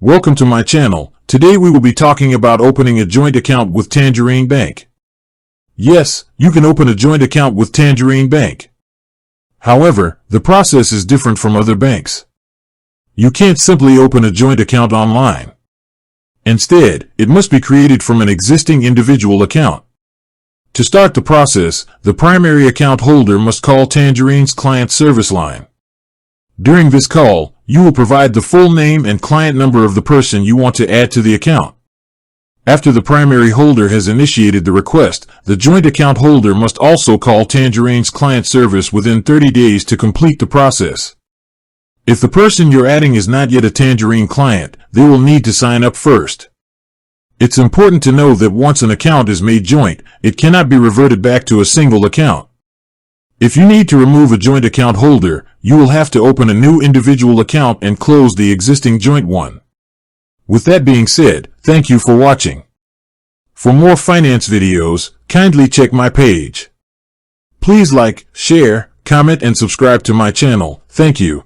Welcome to my channel. Today we will be talking about opening a joint account with Tangerine Bank. Yes, you can open a joint account with Tangerine Bank. However, the process is different from other banks. You can't simply open a joint account online. Instead, it must be created from an existing individual account. To start the process, the primary account holder must call Tangerine's client service line. During this call, you will provide the full name and client number of the person you want to add to the account. After the primary holder has initiated the request, the joint account holder must also call Tangerine's client service within 30 days to complete the process. If the person you're adding is not yet a Tangerine client, they will need to sign up first. It's important to know that once an account is made joint, it cannot be reverted back to a single account. If you need to remove a joint account holder, you will have to open a new individual account and close the existing joint one. With that being said, thank you for watching. For more finance videos, kindly check my page. Please like, share, comment and subscribe to my channel. Thank you.